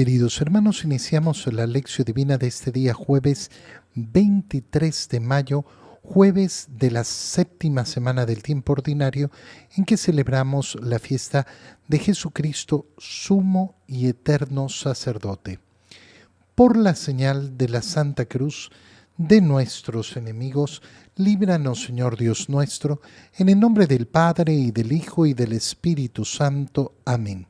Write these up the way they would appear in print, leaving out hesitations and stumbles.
Queridos hermanos, iniciamos la lección divina de este día jueves 23 de mayo, jueves de la séptima semana del tiempo ordinario, en que celebramos la fiesta de Jesucristo, sumo y eterno sacerdote. Por la señal de la Santa Cruz de nuestros enemigos, líbranos, Señor Dios nuestro, en el nombre del Padre, y del Hijo, y del Espíritu Santo. Amén.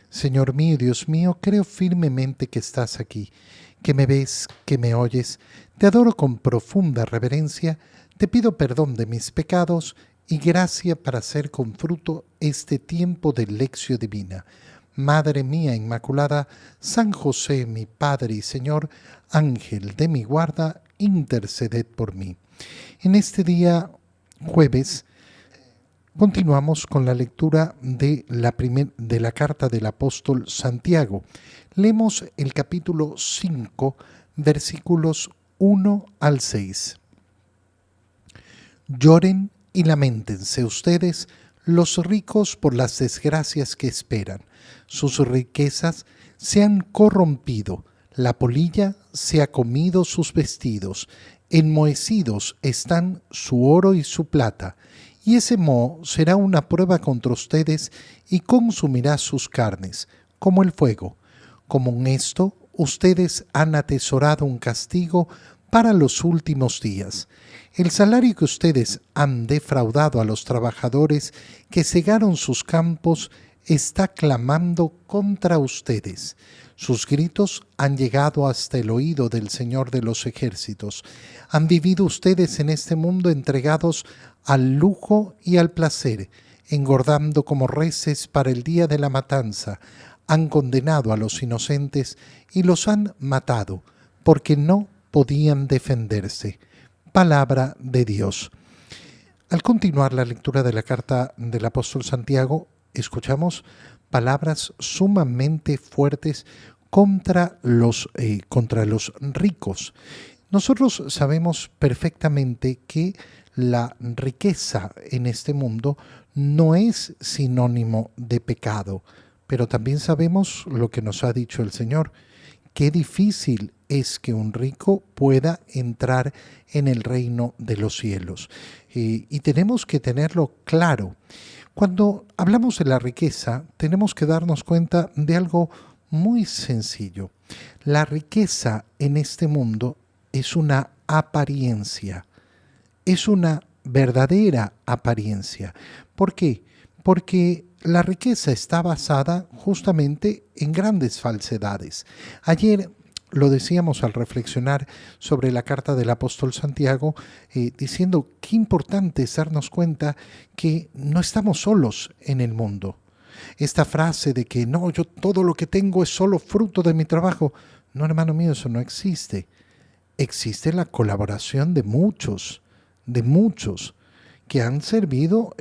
Señor mío y Dios mío, creo firmemente que estás aquí, que me ves, que me oyes. Te adoro con profunda reverencia, te pido perdón de mis pecados y gracia para hacer con fruto este tiempo de lección divina. Madre mía Inmaculada, San José, mi Padre y Señor, Ángel de mi guarda, interceded por mí. En este día, jueves, continuamos con la lectura de la carta del apóstol Santiago. Leemos el capítulo 5, versículos 1 al 6. Lloren y lamentense ustedes, los ricos, por las desgracias que esperan. Sus riquezas se han corrompido, la polilla se ha comido sus vestidos, enmohecidos están su oro y su plata, y ese moho será una prueba contra ustedes y consumirá sus carnes, como el fuego. Como en esto, ustedes han atesorado un castigo para los últimos días. El salario que ustedes han defraudado a los trabajadores que cegaron sus campos está clamando contra ustedes. Sus gritos han llegado hasta el oído del Señor de los ejércitos. Han vivido ustedes en este mundo entregados al lujo y al placer, engordando como reses para el día de la matanza. Han condenado a los inocentes y los han matado, porque no podían defenderse. Palabra de Dios. Al continuar la lectura de la carta del apóstol Santiago, escuchamos palabras sumamente fuertes contra los ricos. Nosotros sabemos perfectamente que la riqueza en este mundo no es sinónimo de pecado, pero también sabemos lo que nos ha dicho el Señor. Qué difícil es que un rico pueda entrar en el reino de los cielos. Y tenemos que tenerlo claro. Cuando hablamos de la riqueza, tenemos que darnos cuenta de algo muy sencillo. La riqueza en este mundo es una apariencia, es una verdadera apariencia. ¿Por qué? Porque la riqueza está basada justamente en grandes falsedades. Ayer lo decíamos al reflexionar sobre la carta del apóstol Santiago, diciendo qué importante es darnos cuenta que no estamos solos en el mundo. Esta frase de que no, yo todo lo que tengo es solo fruto de mi trabajo. No, hermano mío, eso no existe. Existe la colaboración de muchos que han servido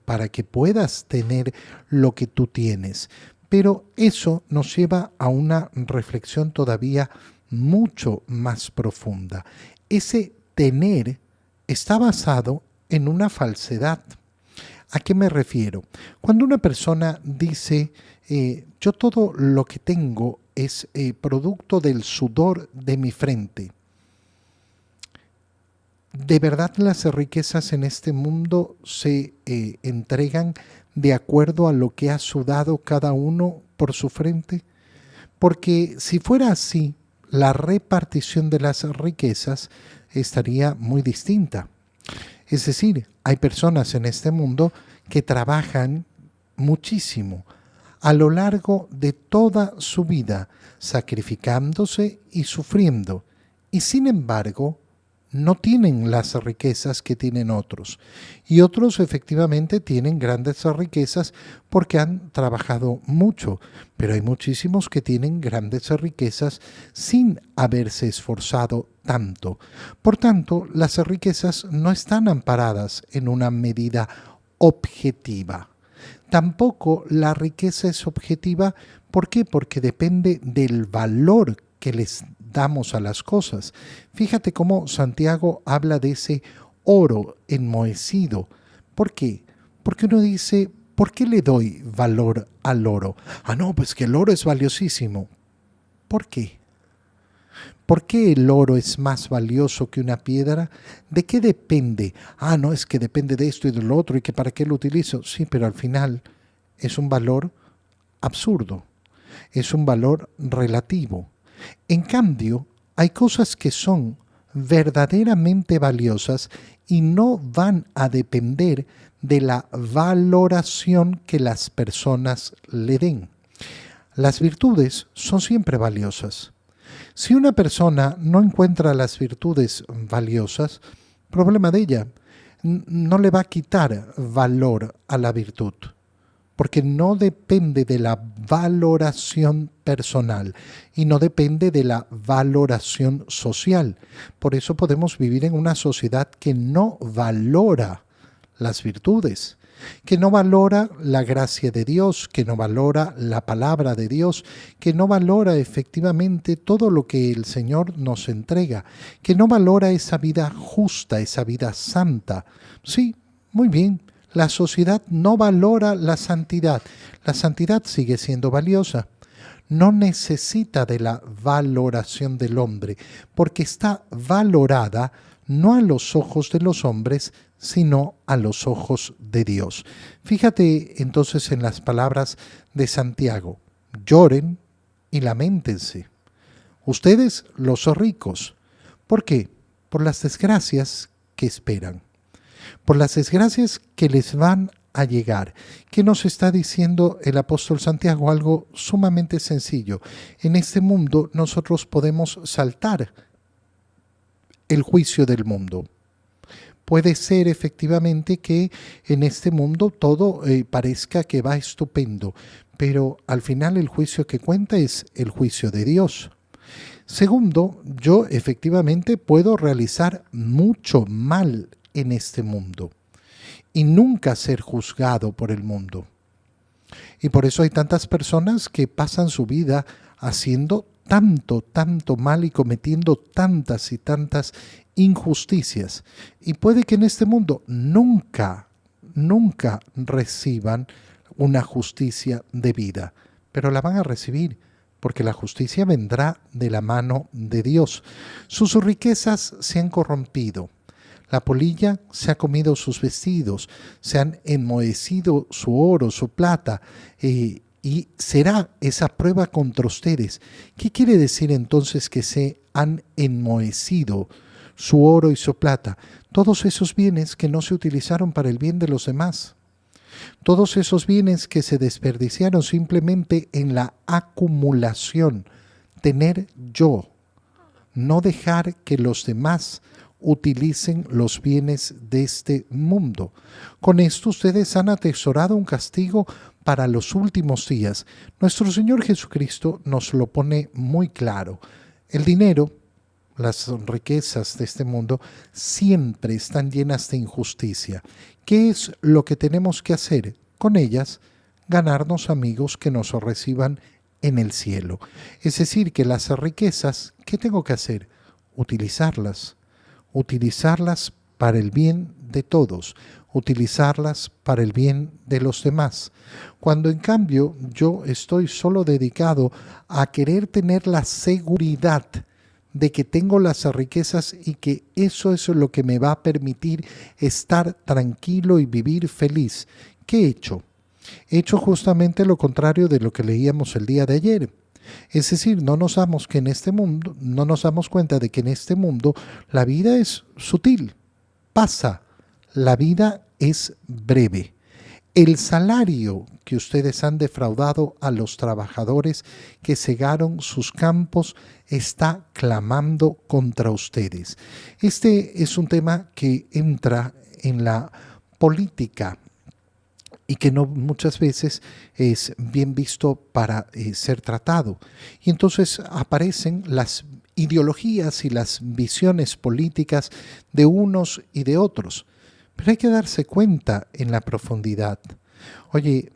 para que puedas tener lo que tú tienes. Pero eso nos lleva a una reflexión todavía mucho más profunda. Ese tener está basado en una falsedad. ¿A qué me refiero? Cuando una persona dice, yo todo lo que tengo es producto del sudor de mi frente. ¿De verdad las riquezas en este mundo se entregan de acuerdo a lo que ha sudado cada uno por su frente? Porque si fuera así, la repartición de las riquezas estaría muy distinta. Es decir, hay personas en este mundo que trabajan muchísimo a lo largo de toda su vida, sacrificándose y sufriendo, y sin embargo, no tienen las riquezas que tienen otros. Y otros efectivamente tienen grandes riquezas porque han trabajado mucho, pero hay muchísimos que tienen grandes riquezas sin haberse esforzado tanto. Por tanto, las riquezas no están amparadas en una medida objetiva. Tampoco la riqueza es objetiva. ¿Por qué? Porque depende del valor que les damos a las cosas. Fíjate cómo Santiago habla de ese oro enmohecido. ¿Por qué? Porque uno dice, ¿por qué le doy valor al oro? Ah, no, pues que el oro es valiosísimo. ¿Por qué? ¿Por qué el oro es más valioso que una piedra? ¿De qué depende? Ah, no, es que depende de esto y de lo otro y que para qué lo utilizo. Sí, pero al final es un valor absurdo, es un valor relativo. En cambio, hay cosas que son verdaderamente valiosas y no van a depender de la valoración que las personas le den. Las virtudes son siempre valiosas. Si una persona no encuentra las virtudes valiosas, problema de ella. No le va a quitar valor a la virtud, porque no depende de la valoración personal y no depende de la valoración social. Por eso podemos vivir en una sociedad que no valora las virtudes, que no valora la gracia de Dios, que no valora la palabra de Dios, que no valora efectivamente todo lo que el Señor nos entrega, que no valora esa vida justa, esa vida santa. Sí, muy bien, la sociedad no valora la santidad. La santidad sigue siendo valiosa. No necesita de la valoración del hombre, porque está valorada no a los ojos de los hombres, sino a los ojos de Dios. Fíjate entonces en las palabras de Santiago: lloren y lamentense. Ustedes, los ricos. ¿Por qué? Por las desgracias que esperan, por las desgracias que les van a llegar. ¿Qué nos está diciendo el apóstol Santiago? Algo sumamente sencillo. En este mundo nosotros podemos saltar el juicio del mundo. Puede ser efectivamente que en este mundo todo parezca que va estupendo, pero al final el juicio que cuenta es el juicio de Dios. Segundo, yo efectivamente puedo realizar mucho mal en este mundo y nunca ser juzgado por el mundo. Y por eso hay tantas personas que pasan su vida haciendo tanto mal y cometiendo tantas y tantas injusticias. Y puede que en este mundo nunca reciban una justicia debida, pero la van a recibir, porque la justicia vendrá de la mano de Dios. Sus riquezas se han corrompido. La polilla se ha comido sus vestidos, se han enmohecido su oro, su plata, y será esa prueba contra ustedes. ¿Qué quiere decir entonces que se han enmohecido su oro y su plata? Todos esos bienes que no se utilizaron para el bien de los demás. Todos esos bienes que se desperdiciaron simplemente en la acumulación. Tener yo, no dejar que los demás utilicen los bienes de este mundo. Con esto ustedes han atesorado un castigo para los últimos días. Nuestro Señor Jesucristo nos lo pone muy claro. El dinero, las riquezas de este mundo, siempre están llenas de injusticia. ¿Qué es lo que tenemos que hacer con ellas? Ganarnos amigos que nos reciban en el cielo. Es decir, que las riquezas, ¿qué tengo que hacer? Utilizarlas para el bien de todos, utilizarlas para el bien de los demás. Cuando en cambio yo estoy solo dedicado a querer tener la seguridad de que tengo las riquezas y que eso es lo que me va a permitir estar tranquilo y vivir feliz, ¿qué he hecho? He hecho justamente lo contrario de lo que leíamos el día de ayer. Es decir, no nos damos cuenta de que en este mundo la vida es sutil, pasa, la vida es breve. El salario que ustedes han defraudado a los trabajadores que cegaron sus campos está clamando contra ustedes. Este es un tema que entra en la política y que no muchas veces es bien visto para ser tratado. Y entonces aparecen las ideologías y las visiones políticas de unos y de otros. Pero hay que darse cuenta en la profundidad. Oye,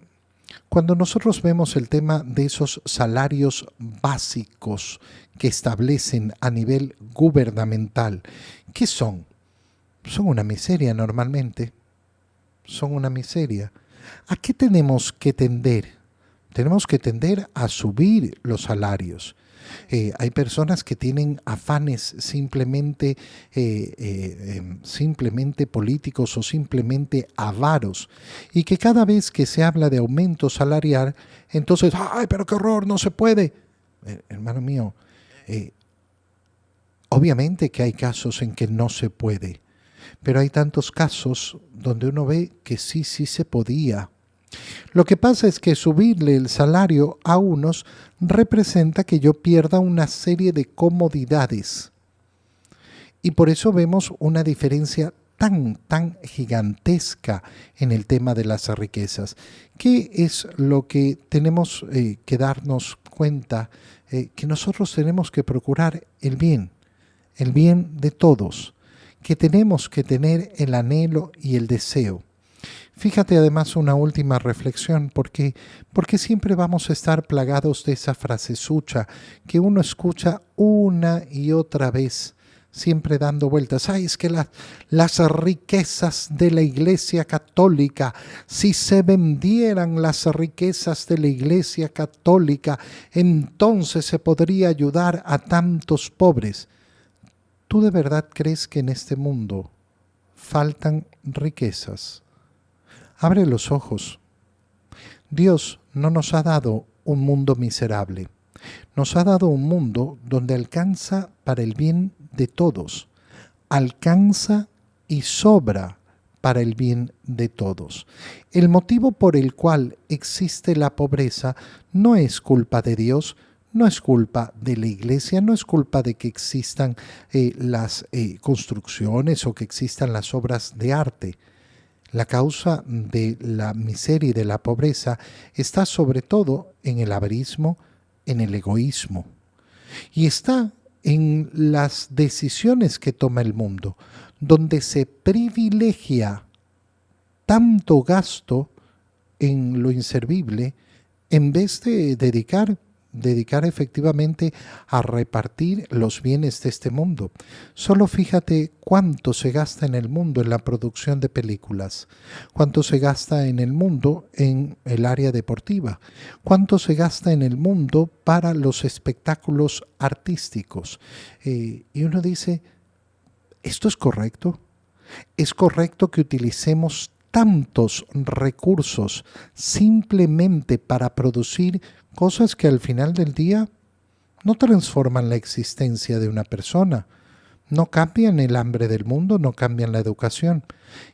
cuando nosotros vemos el tema de esos salarios básicos que establecen a nivel gubernamental, ¿qué son? Son una miseria normalmente. Son una miseria. ¿A qué tenemos que tender? Tenemos que tender a subir los salarios. Hay personas que tienen afanes simplemente políticos o simplemente avaros, y que cada vez que se habla de aumento salarial, entonces, ¡ay, pero qué horror, no se puede! Hermano mío, eh, obviamente que hay casos en que no se puede, pero hay tantos casos donde uno ve que sí, sí se podía. Lo que pasa es que subirle el salario a unos representa que yo pierda una serie de comodidades. Y por eso vemos una diferencia tan gigantesca en el tema de las riquezas. ¿Qué es lo que tenemos que darnos cuenta? Que nosotros tenemos que procurar el bien de todos, que tenemos que tener el anhelo y el deseo. Fíjate además una última reflexión, porque siempre vamos a estar plagados de esa frasesucha que uno escucha una y otra vez, siempre dando vueltas. Ay, es que las riquezas de la Iglesia Católica, si se vendieran las riquezas de la Iglesia Católica, entonces se podría ayudar a tantos pobres. ¿Tú de verdad crees que en este mundo faltan riquezas? Abre los ojos. Dios no nos ha dado un mundo miserable. Nos ha dado un mundo donde alcanza para el bien de todos. Alcanza y sobra para el bien de todos. El motivo por el cual existe la pobreza no es culpa de Dios, no es culpa de la Iglesia, no es culpa de que existan las construcciones o que existan las obras de arte. La causa de la miseria y de la pobreza está sobre todo en el avarismo, en el egoísmo, y está en las decisiones que toma el mundo, donde se privilegia tanto gasto en lo inservible en vez de dedicar efectivamente a repartir los bienes de este mundo. Solo fíjate cuánto se gasta en el mundo en la producción de películas, cuánto se gasta en el mundo en el área deportiva, cuánto se gasta en el mundo para los espectáculos artísticos. Y uno dice, ¿esto es correcto? ¿Es correcto que utilicemos tantos recursos simplemente para producir cosas que al final del día no transforman la existencia de una persona, no cambian el hambre del mundo, no cambian la educación,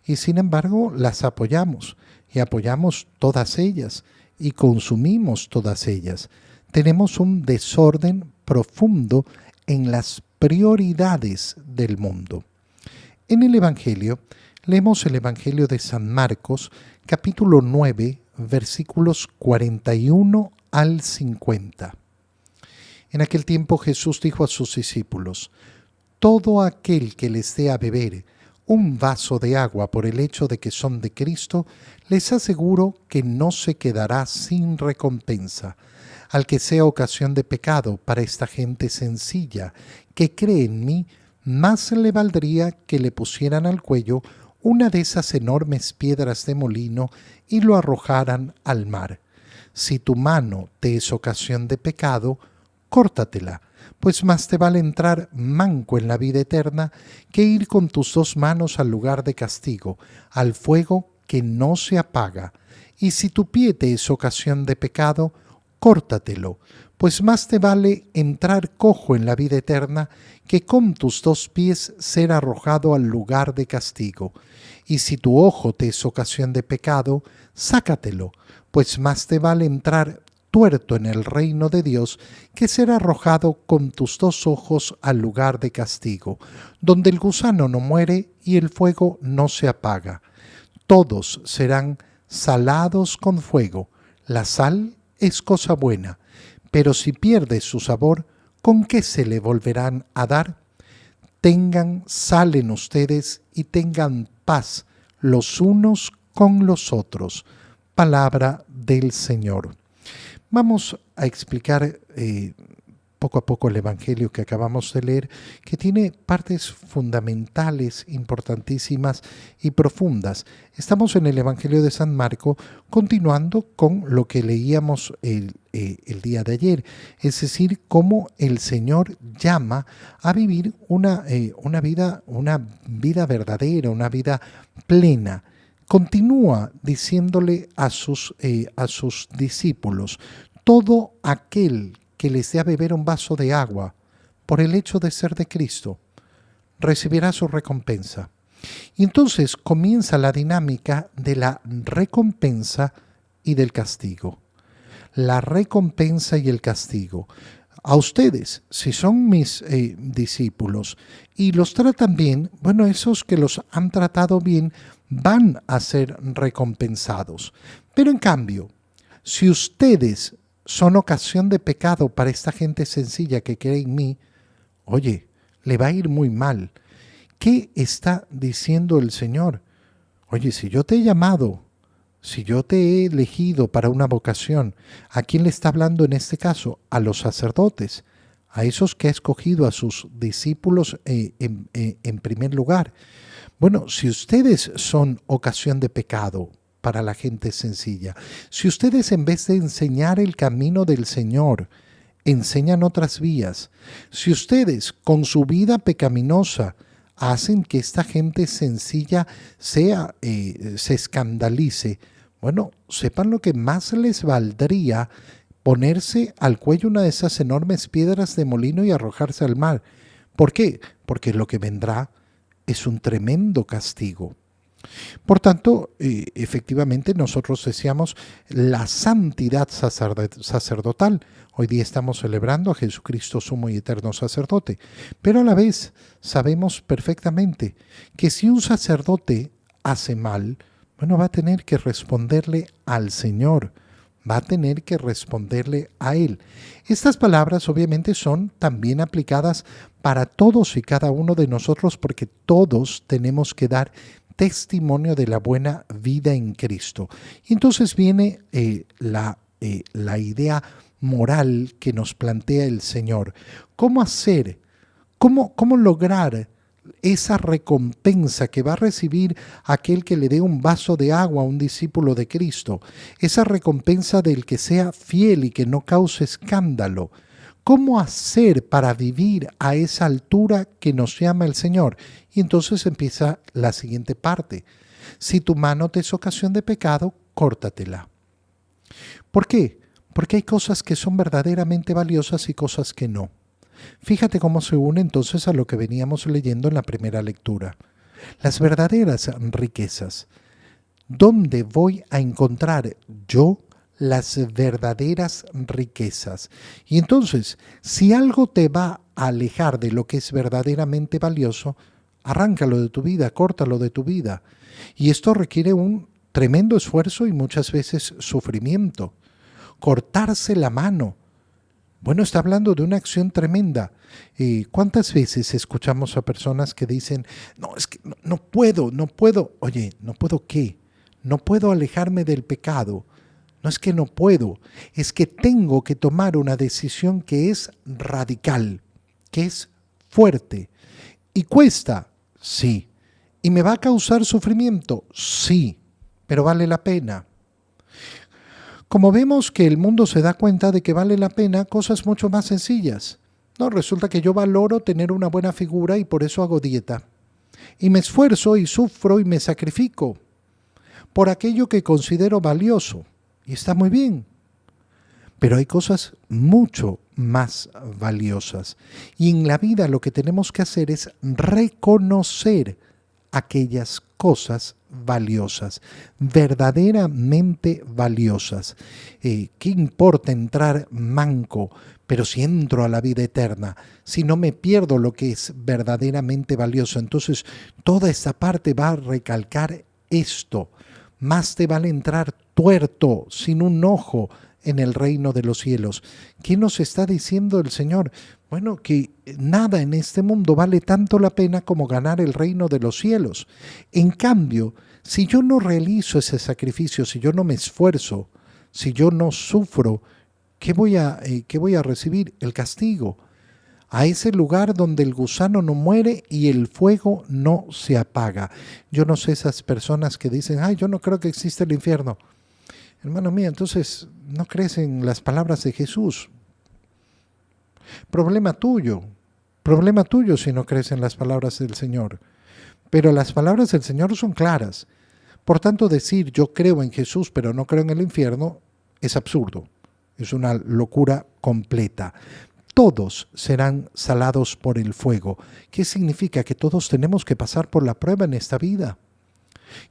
y sin embargo las apoyamos, y apoyamos todas ellas, y consumimos todas ellas? Tenemos un desorden profundo en las prioridades del mundo. En el Evangelio, leemos el Evangelio de San Marcos, capítulo 9, versículos 41 al 50. En aquel tiempo Jesús dijo a sus discípulos: todo aquel que les dé a beber un vaso de agua por el hecho de que son de Cristo, les aseguro que no se quedará sin recompensa. Al que sea ocasión de pecado para esta gente sencilla que cree en mí, más le valdría que le pusieran al cuello una de esas enormes piedras de molino y lo arrojaran al mar. Si tu mano te es ocasión de pecado, córtatela, pues más te vale entrar manco en la vida eterna que ir con tus dos manos al lugar de castigo, al fuego que no se apaga. Y si tu pie te es ocasión de pecado, córtatelo, pues más te vale entrar cojo en la vida eterna que con tus dos pies ser arrojado al lugar de castigo. Y si tu ojo te es ocasión de pecado, sácatelo, pues más te vale entrar tuerto en el reino de Dios que ser arrojado con tus dos ojos al lugar de castigo, donde el gusano no muere y el fuego no se apaga. Todos serán salados con fuego. La sal es cosa buena, pero si pierde su sabor, ¿con qué se le volverán a dar? Tengan sal en ustedes y tengan paz los unos con los otros. Palabra del Señor. Vamos a explicar poco a poco el Evangelio que acabamos de leer, que tiene partes fundamentales, importantísimas y profundas. Estamos en el Evangelio de San Marco, continuando con lo que leíamos el día de ayer, es decir, cómo el Señor llama a vivir una vida verdadera, una vida plena. Continúa diciéndole a sus discípulos: todo aquel que les dé a beber un vaso de agua por el hecho de ser de Cristo, recibirá su recompensa. Y entonces comienza la dinámica de la recompensa y del castigo. La recompensa y el castigo. A ustedes, si son mis discípulos y los tratan bien, bueno, esos que los han tratado bien van a ser recompensados. Pero en cambio, si ustedes son ocasión de pecado para esta gente sencilla que cree en mí, oye, le va a ir muy mal. ¿Qué está diciendo el Señor? Oye, si yo te he llamado, si yo te he elegido para una vocación, ¿a quién le está hablando en este caso? A los sacerdotes, a esos que ha escogido a sus discípulos en primer lugar. Bueno, si ustedes son ocasión de pecado para la gente sencilla, si ustedes en vez de enseñar el camino del Señor, enseñan otras vías, si ustedes con su vida pecaminosa hacen que esta gente sencilla se escandalice, bueno, sepan lo que más les valdría ponerse al cuello una de esas enormes piedras de molino y arrojarse al mar. ¿Por qué? Porque lo que vendrá es un tremendo castigo. Por tanto, efectivamente nosotros deseamos la santidad sacerdotal. Hoy día estamos celebrando a Jesucristo sumo y eterno sacerdote, pero a la vez sabemos perfectamente que si un sacerdote hace mal, bueno, va a tener que responderle al Señor, va a tener que responderle a Él. Estas palabras obviamente son también aplicadas para todos y cada uno de nosotros, porque todos tenemos que dar testimonio de la buena vida en Cristo. Y entonces viene la idea moral que nos plantea el Señor. ¿Cómo hacer? ¿Cómo lograr esa recompensa que va a recibir aquel que le dé un vaso de agua a un discípulo de Cristo? Esa recompensa del que sea fiel y que no cause escándalo. ¿Cómo hacer para vivir a esa altura que nos llama el Señor? Y entonces empieza la siguiente parte. Si tu mano te es ocasión de pecado, córtatela. ¿Por qué? Porque hay cosas que son verdaderamente valiosas y cosas que no. Fíjate cómo se une entonces a lo que veníamos leyendo en la primera lectura. Las verdaderas riquezas. ¿Dónde voy a encontrar yo las verdaderas riquezas? Y entonces, si algo te va a alejar de lo que es verdaderamente valioso, arráncalo de tu vida, córtalo de tu vida. Y esto requiere un tremendo esfuerzo y muchas veces sufrimiento. Cortarse la mano. Bueno, está hablando de una acción tremenda. ¿Cuántas veces escuchamos a personas que dicen, no, es que no puedo? Oye, ¿no puedo qué? No puedo alejarme del pecado. No es que no puedo, es que tengo que tomar una decisión que es radical, que es fuerte. ¿Y cuesta? Sí. ¿Y me va a causar sufrimiento? Sí, pero vale la pena. Como vemos que el mundo se da cuenta de que vale la pena cosas mucho más sencillas. No, resulta que yo valoro tener una buena figura y por eso hago dieta. Y me esfuerzo y sufro y me sacrifico por aquello que considero valioso. Y está muy bien. Pero hay cosas mucho más valiosas. Y en la vida lo que tenemos que hacer es reconocer aquellas cosas valiosas, verdaderamente valiosas. ¿Qué importa entrar manco? Pero si entro a la vida eterna, si no me pierdo lo que es verdaderamente valioso, entonces toda esta parte va a recalcar esto. Más te vale entrar tuerto, sin un ojo, en el reino de los cielos. ¿Qué nos está diciendo el Señor? Bueno, que nada en este mundo vale tanto la pena como ganar el reino de los cielos. En cambio, si yo no realizo ese sacrificio, si yo no me esfuerzo, si yo no sufro, qué voy a recibir? El castigo. A ese lugar donde el gusano no muere y el fuego no se apaga. Yo no sé esas personas que dicen, ay, yo no creo que exista el infierno. Hermano mío, entonces no crees en las palabras de Jesús. Problema tuyo si no crees en las palabras del Señor. Pero las palabras del Señor son claras. Por tanto, decir yo creo en Jesús pero no creo en el infierno es absurdo. Es una locura completa. Todos serán salados por el fuego. ¿Qué significa? Que todos tenemos que pasar por la prueba en esta vida.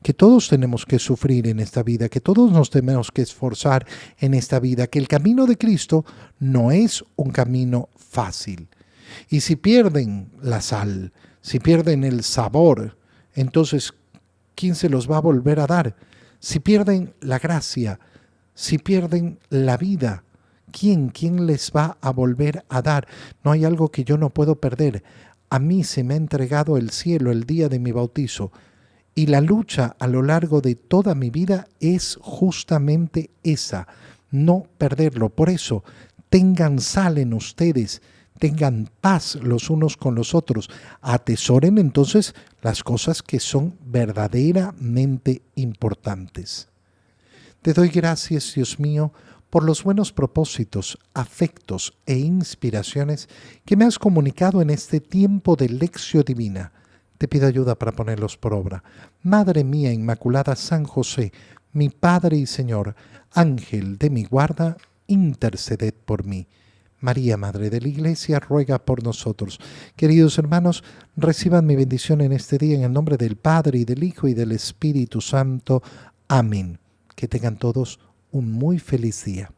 Que todos tenemos que sufrir en esta vida, que todos nos tenemos que esforzar en esta vida, que el camino de Cristo no es un camino fácil. Y si pierden la sal, si pierden el sabor, entonces, ¿quién se los va a volver a dar? Si pierden la gracia, si pierden la vida, ¿quién les va a volver a dar? No hay algo que yo no puedo perder. A mí se me ha entregado el cielo el día de mi bautizo. Y la lucha a lo largo de toda mi vida es justamente esa, no perderlo. Por eso, tengan sal en ustedes, tengan paz los unos con los otros. Atesoren entonces las cosas que son verdaderamente importantes. Te doy gracias, Dios mío, por los buenos propósitos, afectos e inspiraciones que me has comunicado en este tiempo de lección divina. Te pido ayuda para ponerlos por obra. Madre mía Inmaculada, San José, mi Padre y Señor, Ángel de mi guarda, interceded por mí. María, Madre de la Iglesia, ruega por nosotros. Queridos hermanos, reciban mi bendición en este día en el nombre del Padre y del Hijo y del Espíritu Santo. Amén. Que tengan todos un muy feliz día.